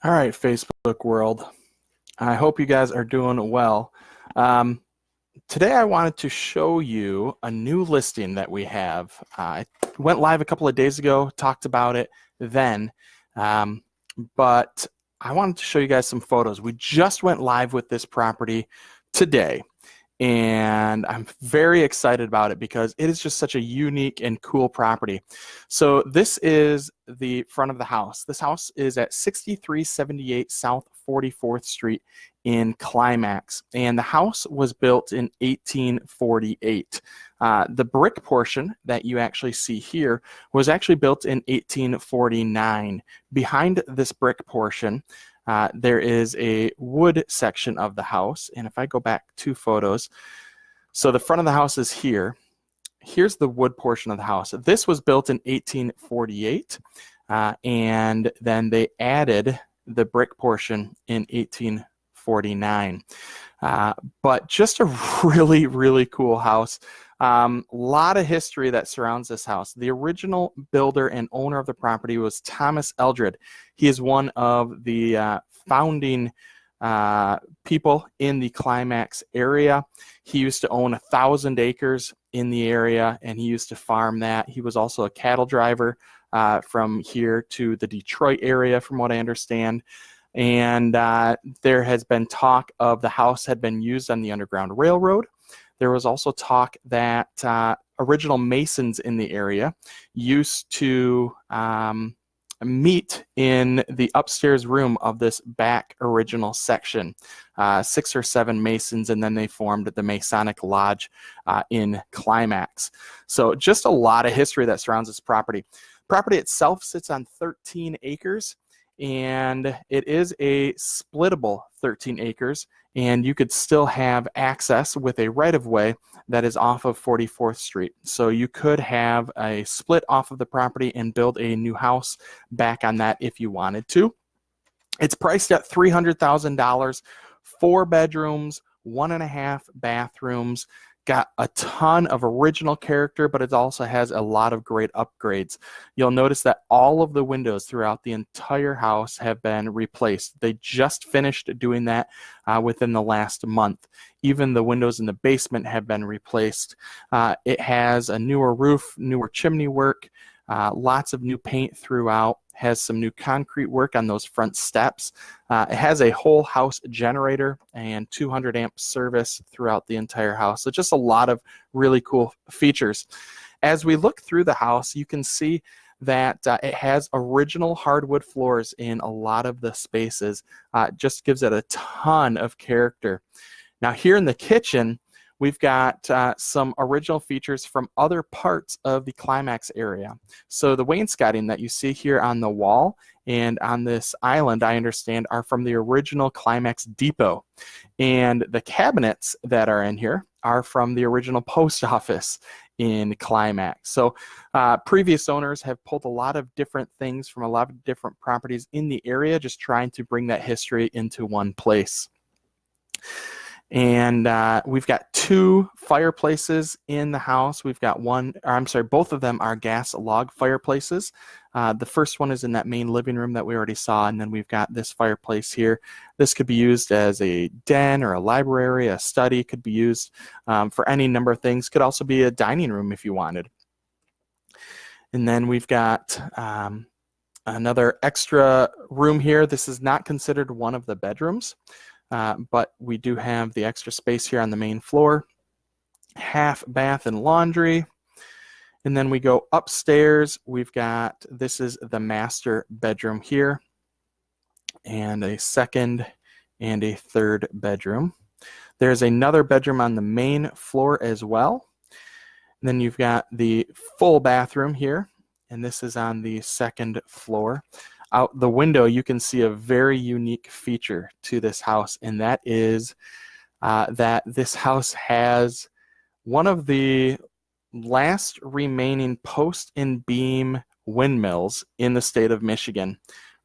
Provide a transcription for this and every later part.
All right, Facebook world. I hope you guys are doing well. Um, Today I wanted to show you a new listing that we have. I went live a couple of days ago, talked about it then, um, but I wanted to show you guys some photos. We just went live with this property today, and I'm very excited about it because it is just such a unique and cool property. So this is the front of the house. This house is at 6378 South 44th Street in Climax, and the house was built in 1848. The brick portion that you actually see here was actually built in 1849. Behind this brick portion, there is a wood section of the house, and if I go back 2 photos, so the front of the house is here. Here's the wood portion of the house. This was built in 1848, and then they added the brick portion in 1849. But just a really, really cool house. Lot of history that surrounds this house. The original builder and owner of the property was Thomas Eldred. He is one of the founding people in the Climax area. He used to own 1,000 acres in the area, and he used to farm that. He was also a cattle driver from here to the Detroit area, from what I understand. And there has been talk of the house had been used on the Underground Railroad. There was also talk that original Masons in the area used to meet in the upstairs room of this back original section. 6 or 7 Masons, and then they formed the Masonic Lodge in Climax. So just a lot of history that surrounds this property. Property itself sits on 13 acres, and it is a splittable 13 acres, and you could still have access with a right-of-way that is off of 44th Street. So you could have a split off of the property and build a new house back on that if you wanted to. It's priced at $300,000, 4 bedrooms, 1.5 bathrooms, got a ton of original character, but it also has a lot of great upgrades. You'll notice that all of the windows throughout the entire house have been replaced. They just finished doing that within the last month. Even the windows in the basement have been replaced. It has a newer roof, newer chimney work, lots of new paint throughout, has some new concrete work on those front steps. It has a whole house generator and 200 amp service throughout the entire house. So just a lot of really cool features. As we look through the house, you can see that it has original hardwood floors in a lot of the spaces. Just gives it a ton of character. Now here in the kitchen, we've got some original features from other parts of the Climax area. So the wainscoting that you see here on the wall and on this island, I understand, are from the original Climax depot. And the cabinets that are in here are from the original post office in Climax. So previous owners have pulled a lot of different things from a lot of different properties in the area, just trying to bring that history into one place. And we've got 2 fireplaces in the house. We've got both of them are gas log fireplaces. The first one is in that main living room that we already saw, and then we've got this fireplace here. This could be used as a den or a library, a study. Could be used for any number of things. Could also be a dining room if you wanted. And then we've got another extra room here. This is not considered one of the bedrooms. But we do have the extra space here on the main floor, half bath and laundry. And then we go upstairs. We've got, this is the master bedroom here, and a second and a third bedroom. There's another bedroom on the main floor as well. And then you've got the full bathroom here, and this is on the second floor. Out the window, you can see a very unique feature to this house, and that is that this house has one of the last remaining post and beam windmills in the state of Michigan.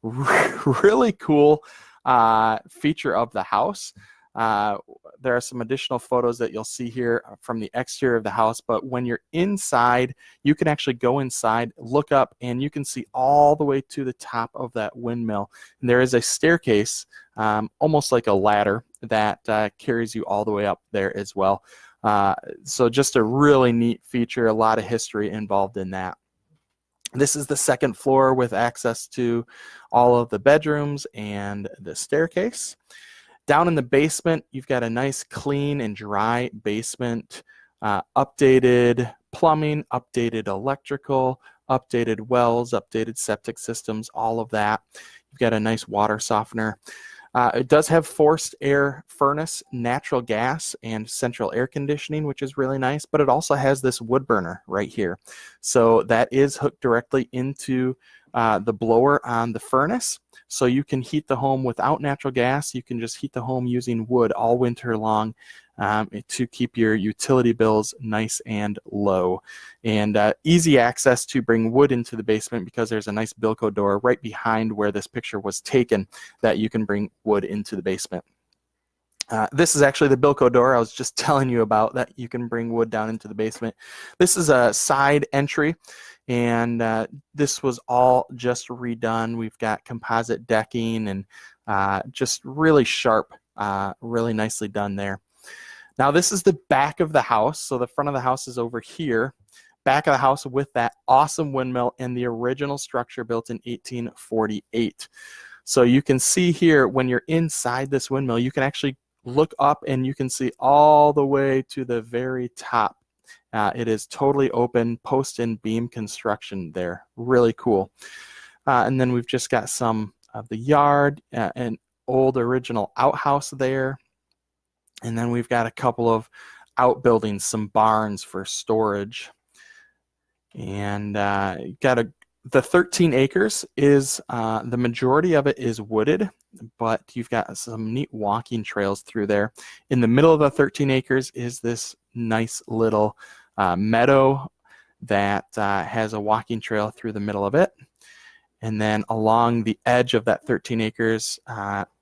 Really cool feature of the house. There are some additional photos that you'll see here from the exterior of the house, but when you're inside, you can actually go inside, look up, and you can see all the way to the top of that windmill. And there is a staircase, almost like a ladder, that carries you all the way up there as well. So just a really neat feature, a lot of history involved in that. This is the second floor with access to all of the bedrooms and the staircase. Down in the basement, you've got a nice clean and dry basement, updated plumbing, updated electrical, updated wells, updated septic systems, all of that. You've got a nice water softener. It does have forced air furnace, natural gas, and central air conditioning, which is really nice, but it also has this wood burner right here. So that is hooked directly into the blower on the furnace. So you can heat the home without natural gas. You can just heat the home using wood all winter long to keep your utility bills nice and low. And easy access to bring wood into the basement because there's a nice Bilco door right behind where this picture was taken that you can bring wood into the basement. This is actually the Bilco door I was just telling you about, that you can bring wood down into the basement. This is a side entry, and this was all just redone. We've got composite decking and just really sharp, really nicely done there. Now this is the back of the house. So the front of the house is over here. Back of the house with that awesome windmill and the original structure built in 1848. So you can see here when you're inside this windmill, you can actually look up and you can see all the way to the very top. It is totally open, post and beam construction there. Really cool. And then we've just got some of the yard, an old original outhouse there. And then we've got a couple of outbuildings, some barns for storage. And the 13 acres is, the majority of it is wooded, but you've got some neat walking trails through there. In the middle of the 13 acres is this nice little meadow that has a walking trail through the middle of it. And then along the edge of that 13 acres,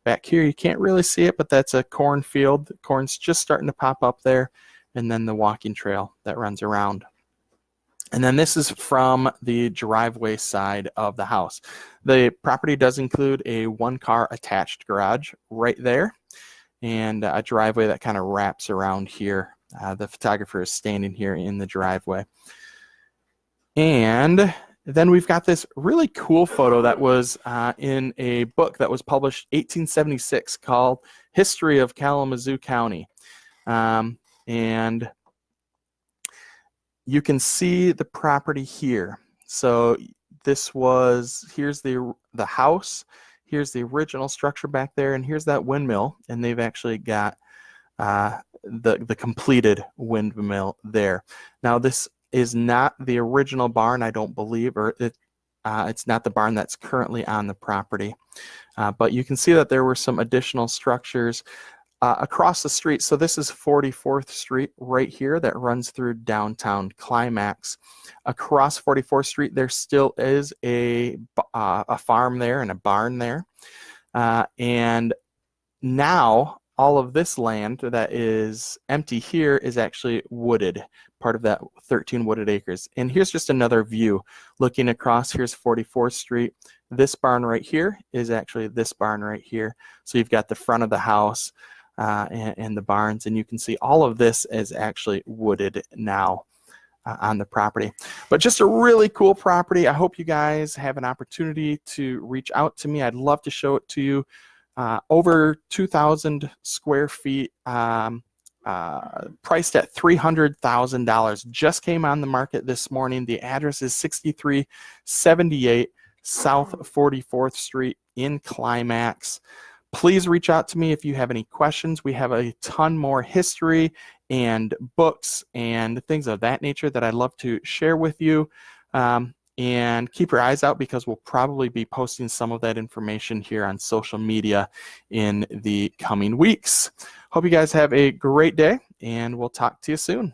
back here, you can't really see it, but that's a cornfield. The corn's just starting to pop up there, and then the walking trail that runs around. And then this is from the driveway side of the house. The property does include a one-car attached garage right there, and a driveway that kind of wraps around here. The photographer is standing here in the driveway. And then we've got this really cool photo that was in a book that was published 1876 called History of Kalamazoo County. And you can see the property here. So this was, here's the house, here's the original structure back there, and here's that windmill, and they've actually got the completed windmill there. Now this is not the original barn, I don't believe, or it's not the barn that's currently on the property. But you can see that there were some additional structures across the street. So this is 44th Street right here that runs through downtown Climax. Across 44th Street, there still is a farm there and a barn there. And now all of this land that is empty here is actually wooded, part of that 13 wooded acres. And here's just another view. Looking across, here's 44th Street. This barn right here is actually this barn right here. So you've got the front of the house and the barns, and you can see all of this is actually wooded now on the property. But just a really cool property. I hope you guys have an opportunity to reach out to me. I'd love to show it to you. Over 2,000 square feet, priced at $300,000. Just came on the market this morning. The address is 6378 South 44th Street in Climax. Please reach out to me if you have any questions. We have a ton more history and books and things of that nature that I'd love to share with you. And keep your eyes out because we'll probably be posting some of that information here on social media in the coming weeks. Hope you guys have a great day, and we'll talk to you soon.